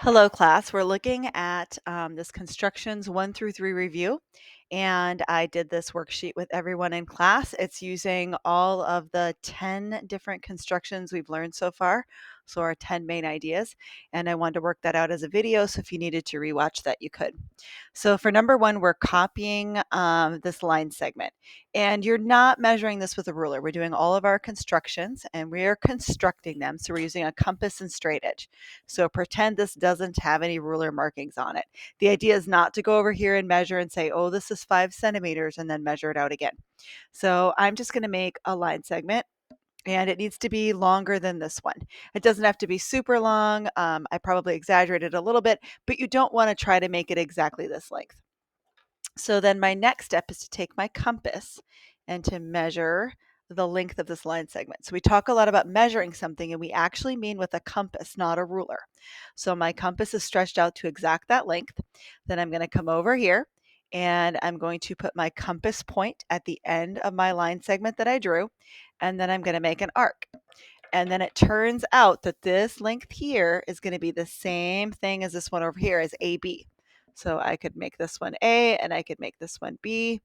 Hello, class. We're looking at this constructions 1 through 3 review, and I did this worksheet with everyone in class. It's using all of the 10 different constructions we've learned so far, so our 10 main ideas, and I wanted to work that out as a video, so if you needed to rewatch that, you could. So for number 1, we're copying this line segment, and you're not measuring this with a ruler. We're doing all of our constructions, and we are constructing them, so we're using a compass and straight edge. So pretend this doesn't have any ruler markings on it. The idea is not to go over here and measure and say, oh, this is 5 centimeters, and then measure it out again. So I'm just going to make a line segment, and it needs to be longer than this one. It doesn't have to be super long. I probably exaggerated a little bit, but you don't want to try to make it exactly this length. So then my next step is to take my compass and to measure the length of this line segment. So we talk a lot about measuring something, and we actually mean with a compass, not a ruler. So my compass is stretched out to exact that length. Then I'm going to come over here and I'm going to put my compass point at the end of my line segment that I drew, and then I'm going to make an arc. And then it turns out that this length here is going to be the same thing as this one over here, as AB. So I could make this one A and I could make this one B.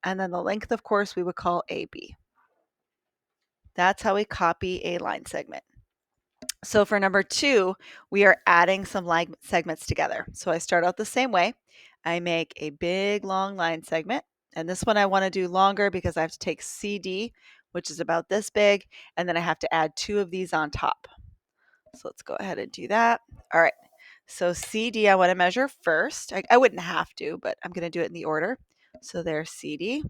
And then the length, of course, we would call AB. That's how we copy a line segment. So for number 2, we are adding some line segments together. So I start out the same way. I make a big long line segment. And this one I want to do longer because I have to take CD, which is about this big, and then I have to add 2 of these on top. So let's go ahead and do that. All right. So CD I want to measure first. I wouldn't have to, but I'm going to do it in the order. So there's CD.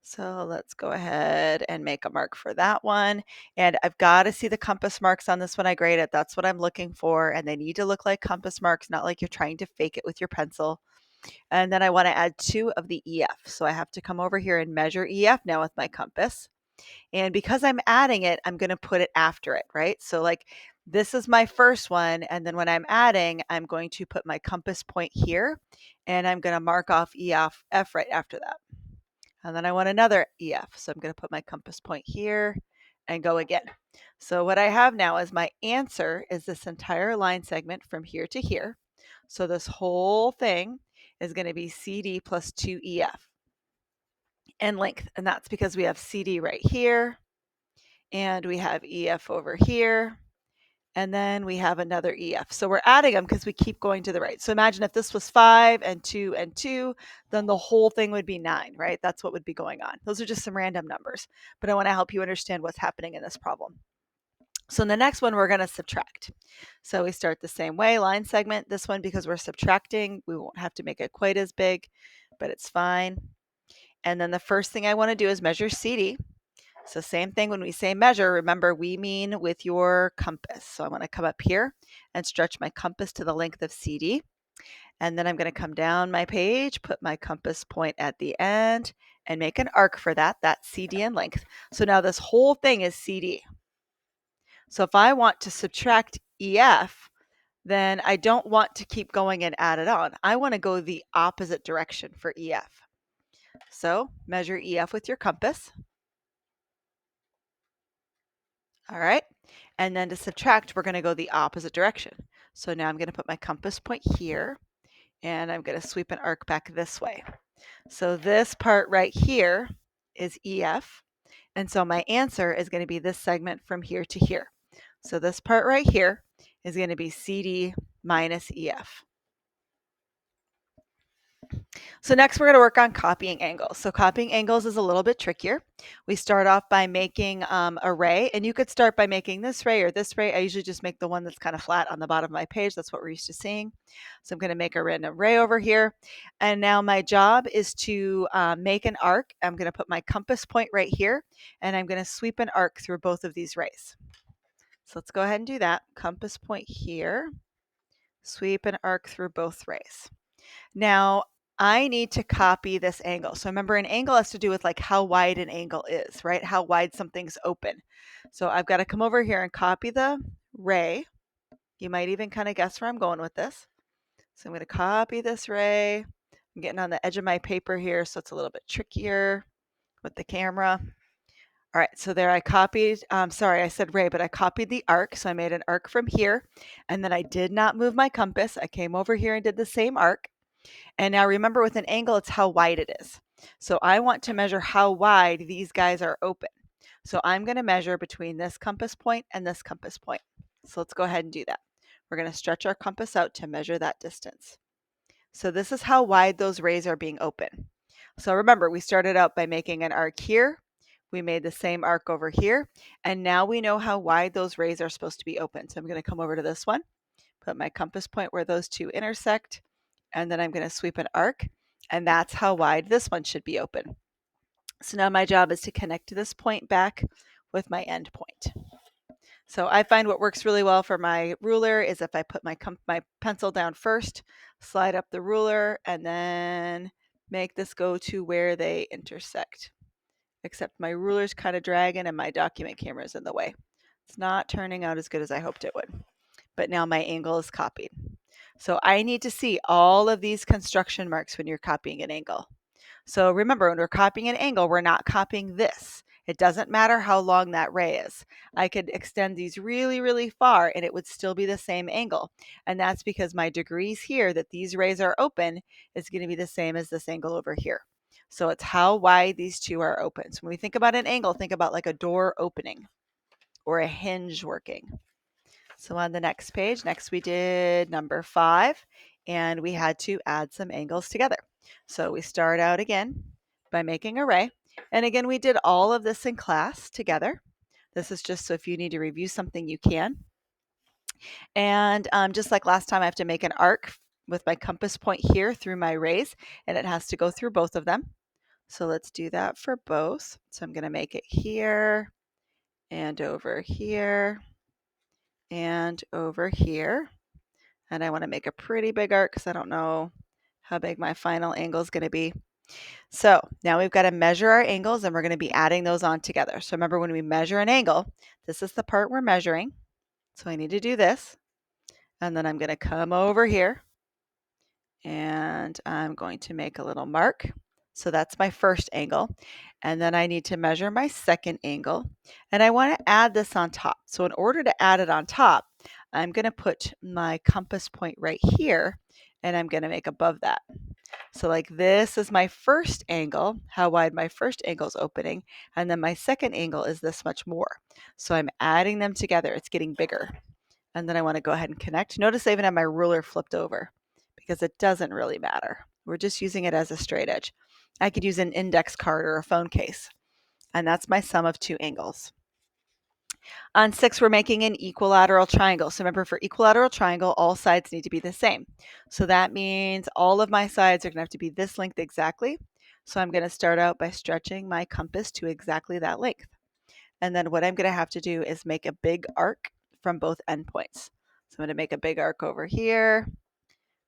So let's go ahead and make a mark for that one. And I've got to see the compass marks on this one I graded. That's what I'm looking for. And they need to look like compass marks, not like you're trying to fake it with your pencil. And then I want to add 2 of the EF. So I have to come over here and measure EF now with my compass. And because I'm adding it, I'm going to put it after it, right? So like this is my first one. And then when I'm adding, I'm going to put my compass point here and I'm going to mark off EF F right after that. And then I want another EF. So I'm going to put my compass point here and go again. So what I have now is my answer is this entire line segment from here to here. So this whole thing is going to be CD plus 2EF in length. And that's because we have CD right here and we have EF over here. And then we have another EF. So we're adding them because we keep going to the right. So imagine if this was 5 and 2 and 2, then the whole thing would be 9, right? That's what would be going on. Those are just some random numbers, but I want to help you understand what's happening in this problem. So in the next one, we're going to subtract. So we start the same way, line segment. This one, because we're subtracting, we won't have to make it quite as big, but it's fine. And then the first thing I want to do is measure CD. So same thing when we say measure, remember we mean with your compass. So I'm going to come up here and stretch my compass to the length of CD. And then I'm going to come down my page, put my compass point at the end and make an arc for that. That's CD in length. So now this whole thing is CD. So if I want to subtract EF, then I don't want to keep going and add it on. I want to go the opposite direction for EF. So measure EF with your compass. All right. And then to subtract, we're going to go the opposite direction. So now I'm going to put my compass point here and I'm going to sweep an arc back this way. So this part right here is EF. And so my answer is going to be this segment from here to here. So this part right here is going to be CD minus EF. So next we're going to work on copying angles. So copying angles is a little bit trickier. We start off by making a ray, and you could start by making this ray or this ray. I usually just make the one that's kind of flat on the bottom of my page. That's what we're used to seeing. So I'm going to make a random ray over here. And now my job is to make an arc. I'm going to put my compass point right here, and I'm going to sweep an arc through both of these rays. So let's go ahead and do that. Compass point here, sweep an arc through both rays. Now, I need to copy this angle. So remember, an angle has to do with like how wide an angle is, right? How wide something's open. So I've got to come over here and copy the ray. You might even kind of guess where I'm going with this. So I'm going to copy this ray. I'm getting on the edge of my paper here, so it's a little bit trickier with the camera. All right, so there I copied, sorry, I said ray, but I copied the arc. So I made an arc from here, and then I did not move my compass. I came over here and did the same arc. And now remember, with an angle, it's how wide it is. So I want to measure how wide these guys are open. So I'm going to measure between this compass point and this compass point. So let's go ahead and do that. We're going to stretch our compass out to measure that distance. So this is how wide those rays are being open. So remember, we started out by making an arc here. We made the same arc over here. And now we know how wide those rays are supposed to be open. So I'm going to come over to this one, put my compass point where those two intersect, and then I'm going to sweep an arc. And that's how wide this one should be open. So now my job is to connect this point back with my end point. So I find what works really well for my ruler is if I put my pencil down first, slide up the ruler, and then make this go to where they intersect. Except my ruler's kind of dragging and my document camera is in the way. It's not turning out as good as I hoped it would. But now my angle is copied. So I need to see all of these construction marks when you're copying an angle. So remember, when we're copying an angle, we're not copying this. It doesn't matter how long that ray is. I could extend these really, really far and it would still be the same angle. And that's because my degrees here that these rays are open is going to be the same as this angle over here. So it's how wide these two are open. So when we think about an angle, think about like a door opening or a hinge working. So on the next page, next we did number 5, and we had to add some angles together. So we start out again by making a ray. And again, we did all of this in class together. This is just so if you need to review something, you can. And just like last time, I have to make an arc with my compass point here through my rays, and it has to go through both of them. So let's do that for both. So I'm going to make it here and over here and over here. And I want to make a pretty big arc because I don't know how big my final angle is going to be. So now we've got to measure our angles and we're going to be adding those on together. So remember, when we measure an angle, this is the part we're measuring. So I need to do this. And then I'm going to come over here and I'm going to make a little mark. So that's my first angle. And then I need to measure my second angle. And I want to add this on top. So in order to add it on top, I'm going to put my compass point right here and I'm going to make above that. So like this is my first angle, how wide my first angle is opening. And then my second angle is this much more. So I'm adding them together. It's getting bigger. And then I want to go ahead and connect. Notice I even have my ruler flipped over because it doesn't really matter. We're just using it as a straight edge. I could use an index card or a phone case. And that's my sum of two angles. On 6, we're making an equilateral triangle. So remember, for equilateral triangle, all sides need to be the same. So that means all of my sides are going to have to be this length exactly. So I'm going to start out by stretching my compass to exactly that length. And then what I'm going to have to do is make a big arc from both endpoints. So I'm going to make a big arc over here,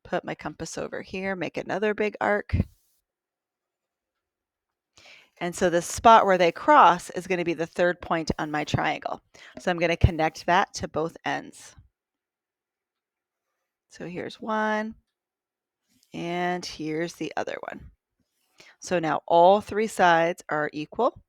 put my compass over here, make another big arc. And so the spot where they cross is going to be the third point on my triangle. So I'm going to connect that to both ends. So here's one, and here's the other one. So now all 3 sides are equal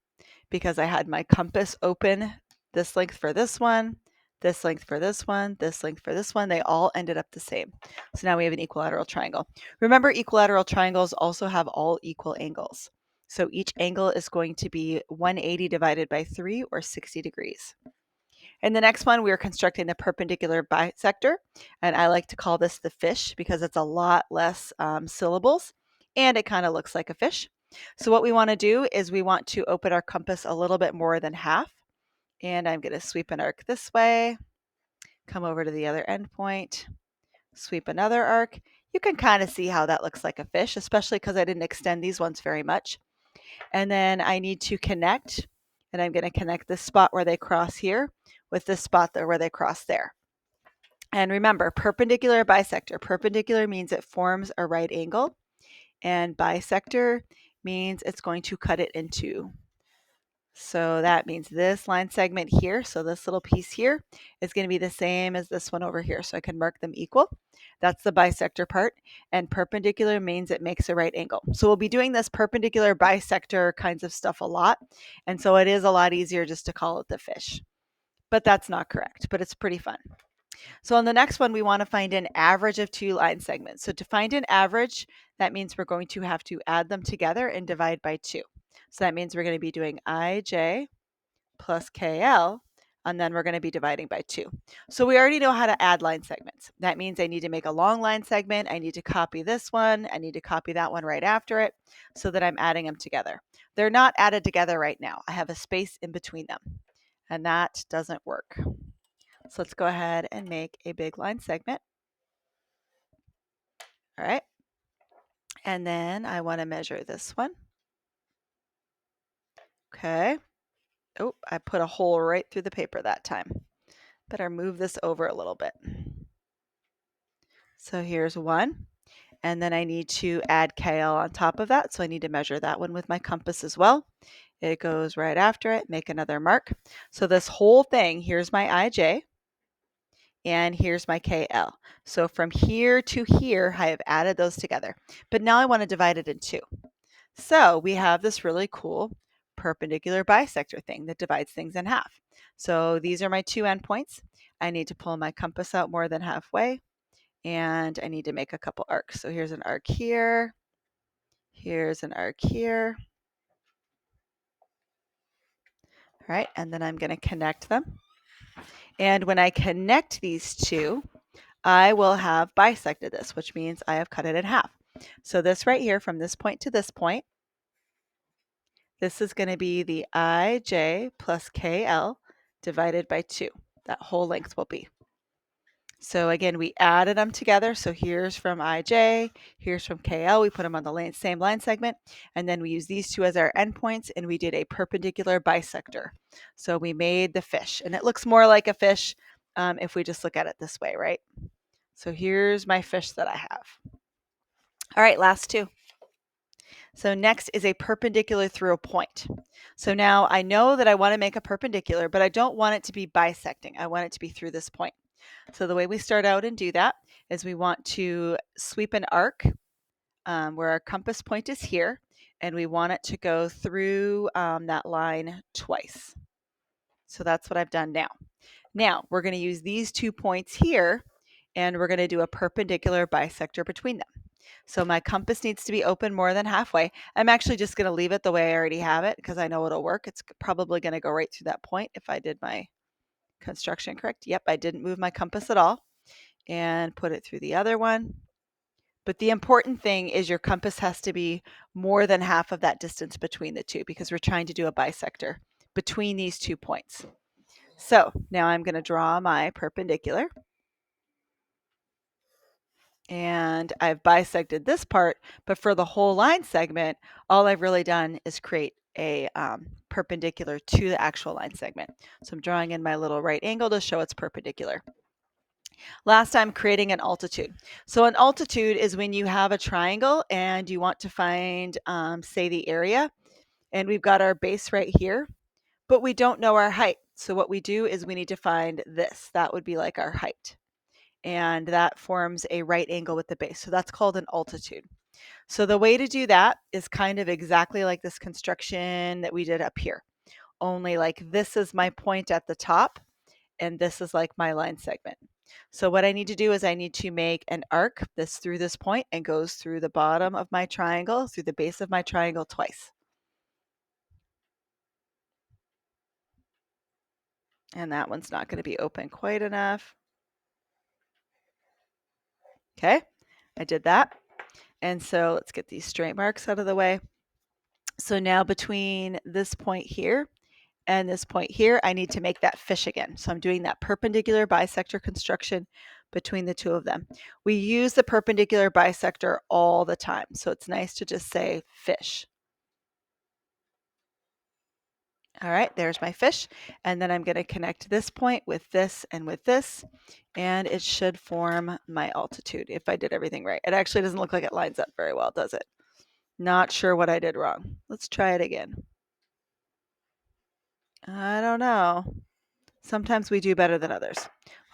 because I had my compass open this length for this one, this length for this one, this length for this one. They all ended up the same. So now we have an equilateral triangle. Remember, equilateral triangles also have all equal angles. So each angle is going to be 180 divided by 3 or 60 degrees. In the next one, we are constructing the perpendicular bisector, and I like to call this the fish because it's a lot less syllables, and it kind of looks like a fish. So what we want to do is we want to open our compass a little bit more than half, and I'm going to sweep an arc this way, come over to the other end point, sweep another arc. You can kind of see how that looks like a fish, especially because I didn't extend these ones very much. And then I need to connect, and I'm going to connect this spot where they cross here with this spot there where they cross there. And remember, perpendicular bisector. Perpendicular means it forms a right angle, and bisector means it's going to cut it into So that means this line segment here, so this little piece here, is going to be the same as this one over here. So I can mark them equal. That's the bisector part. And perpendicular means it makes a right angle. So we'll be doing this perpendicular bisector kinds of stuff a lot. And so it is a lot easier just to call it the fish. But that's not correct, but it's pretty fun. So on the next one, we want to find an average of two line segments. So to find an average, that means we're going to have to add them together and divide by 2. So that means we're going to be doing ij plus KL, and then we're going to be dividing by 2. So we already know how to add line segments. That means I need to make a long line segment. I need to copy this one. I need to copy that one right after it so that I'm adding them together. They're not added together right now. I have a space in between them, and that doesn't work. So let's go ahead and make a big line segment. All right. And then I want to measure this one. Okay. Oh, I put a hole right through the paper that time. Better move this over a little bit. So here's one. And then I need to add KL on top of that. So I need to measure that one with my compass as well. It goes right after it. Make another mark. So this whole thing, here's my IJ. And here's my KL. So from here to here, I have added those together. But now I want to divide it in 2. So we have this really cool perpendicular bisector thing that divides things in half. So these are my 2 endpoints. I need to pull my compass out more than halfway, and I need to make a couple arcs. So here's an arc here. Here's an arc here. All right, and then I'm going to connect them. And when I connect these two, I will have bisected this, which means I have cut it in half. So this right here, from this point to this point, this is going to be the IJ plus KL divided by 2. That whole length will be. So again, we added them together. So here's from IJ, here's from KL. We put them on the same line segment. And then we use these two as our endpoints, and we did a perpendicular bisector. So we made the fish. And it looks more like a fish if we just look at it this way, right? So here's my fish that I have. All right, last two. So next is a perpendicular through a point. So now I know that I want to make a perpendicular, but I don't want it to be bisecting. I want it to be through this point. So the way we start out and do that is we want to sweep an arc where our compass point is here, and we want it to go through that line twice. So that's what I've done now. Now we're going to use these 2 points here, and we're going to do a perpendicular bisector between them. So my compass needs to be open more than halfway. I'm actually just going to leave it the way I already have it because I know it'll work. It's probably going to go right through that point if I did my construction correct. Yep, I didn't move my compass at all. And put it through the other one. But the important thing is your compass has to be more than half of that distance between the two because we're trying to do a bisector between these 2 points. So now I'm going to draw my perpendicular. And I've bisected this part, but for the whole line segment, all I've really done is create a perpendicular to the actual line segment. So I'm drawing in my little right angle to show it's perpendicular. Last, I'm creating an altitude. So an altitude is when you have a triangle and you want to find, say, the area, and we've got our base right here, but we don't know our height. So what we do is we need to find this. That would be like our height. And that forms a right angle with the base. So that's called an altitude. So the way to do that is kind of exactly like this construction that we did up here. Only like this is my point at the top, and this is like my line segment. So what I need to do is I need to make an arc this through this point and goes through the bottom of my triangle, through the base of my triangle twice. And that one's not going to be open quite enough. Okay, I did that. And so let's get these straight marks out of the way. So now between this point here and this point here, I need to make that fish again. So I'm doing that perpendicular bisector construction between the two of them. We use the perpendicular bisector all the time, so it's nice to just say fish. All right, there's my fish. And then I'm going to connect this point with this and with this, and it should form my altitude if I did everything right. It actually doesn't look like it lines up very well, does it? Not sure what I did wrong. Let's try it again. I don't know. Sometimes we do better than others.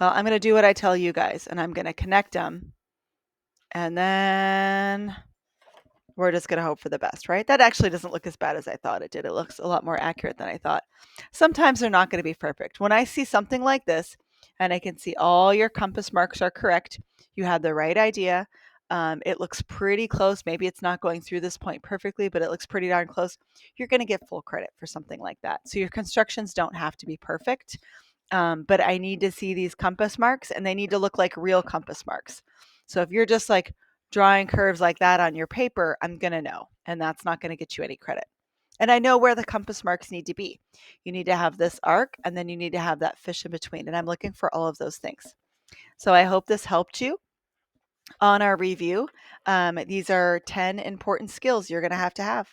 Well, I'm going to do what I tell you guys, and I'm going to connect them. And then we're just going to hope for the best, right? That actually doesn't look as bad as I thought it did. It looks a lot more accurate than I thought. Sometimes they're not going to be perfect. When I see something like this and I can see all your compass marks are correct, you had the right idea. It looks pretty close. Maybe it's not going through this point perfectly, but it looks pretty darn close. You're going to get full credit for something like that. So your constructions don't have to be perfect. But I need to see these compass marks and they need to look like real compass marks. So if you're just like drawing curves like that on your paper, I'm going to know, and that's not going to get you any credit. And I know where the compass marks need to be. You need to have this arc, and then you need to have that fish in between. And I'm looking for all of those things. So I hope this helped you on our review. These are 10 important skills you're going to have to have.